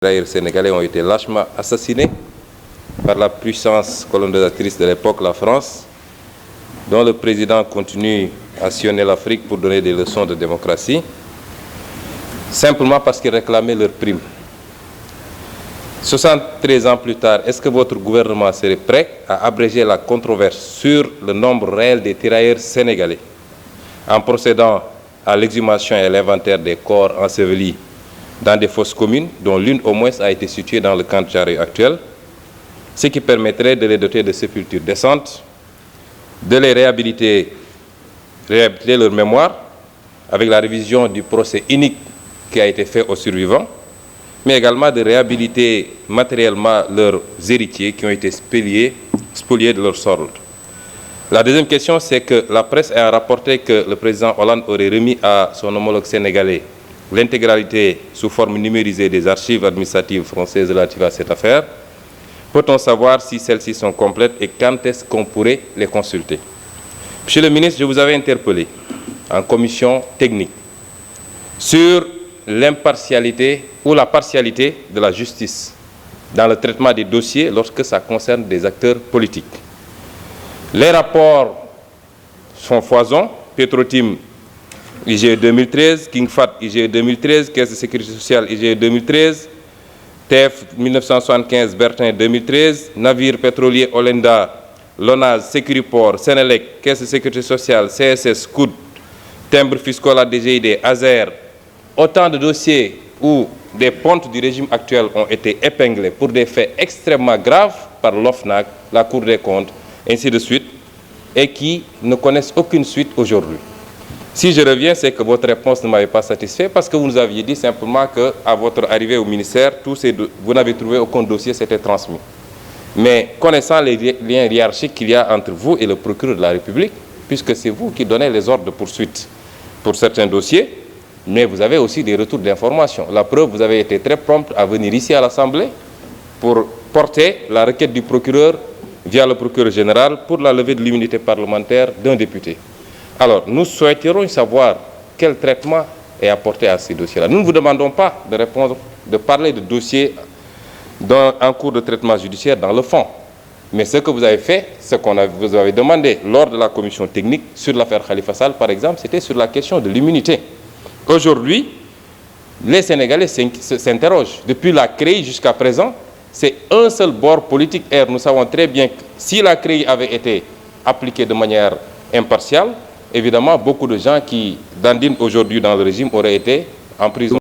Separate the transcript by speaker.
Speaker 1: Les tirailleurs sénégalais ont été lâchement assassinés par la puissance colonisatrice de l'époque, la France, dont le président continue à sillonner l'Afrique pour donner des leçons de démocratie, simplement parce qu'ils réclamaient leurs primes. 73 ans plus tard, est-ce que votre gouvernement serait prêt à abréger la controverse sur le nombre réel des tirailleurs sénégalais en procédant à l'exhumation et à l'inventaire des corps ensevelis dans des fosses communes, dont l'une au moins a été située dans le camp de Thiaroye actuel, ce qui permettrait de les doter de sépultures décentes, de les réhabiliter leur mémoire avec la révision du procès unique qui a été fait aux survivants, mais également de réhabiliter matériellement leurs héritiers qui ont été spoliés de leur solde. La deuxième question, c'est que la presse a rapporté que le président Hollande aurait remis à son homologue sénégalais l'intégralité sous forme numérisée des archives administratives françaises relatives à cette affaire. Peut-on savoir si celles-ci sont complètes et quand est-ce qu'on pourrait les consulter? Monsieur le ministre, je vous avais interpellé en commission technique sur l'impartialité ou la partialité de la justice dans le traitement des dossiers lorsque ça concerne des acteurs politiques. Les rapports sont foison, Petrotim, IGE 2013, King Fahd, IGE 2013, Caisse de sécurité sociale, IGE 2013, TF 1975, Bertin 2013, navire pétrolier Olenda, Lonase, Sécuriport, Sénélec, Caisse de sécurité sociale, CSS, COUD, timbre fiscal à DGID, AZER, autant de dossiers où des pontes du régime actuel ont été épinglés pour des faits extrêmement graves par l'OFNAC, la Cour des comptes, ainsi de suite, et qui ne connaissent aucune suite aujourd'hui. Si je reviens, c'est que votre réponse ne m'avait pas satisfait parce que vous nous aviez dit simplement qu'à votre arrivée au ministère, vous n'avez trouvé aucun dossier, c'était transmis. Mais connaissant les liens hiérarchiques qu'il y a entre vous et le procureur de la République, puisque c'est vous qui donnez les ordres de poursuite pour certains dossiers, mais vous avez aussi des retours d'informations. La preuve, vous avez été très prompt à venir ici à l'Assemblée pour porter la requête du procureur via le procureur général pour la levée de l'immunité parlementaire d'un député. Alors, nous souhaiterions savoir quel traitement est apporté à ces dossiers-là. Nous ne vous demandons pas de répondre, de parler de dossiers en cours de traitement judiciaire dans le fond. Mais ce que vous avez fait, ce qu'on vous avez demandé lors de la commission technique sur l'affaire Khalifa Sall, par exemple, c'était sur la question de l'immunité. Aujourd'hui, les Sénégalais s'interrogent. Depuis la CREI jusqu'à présent, c'est un seul bord politique. Et nous savons très bien que si la CREI avait été appliquée de manière impartiale, évidemment, beaucoup de gens qui dandinent aujourd'hui dans le régime auraient été en prison.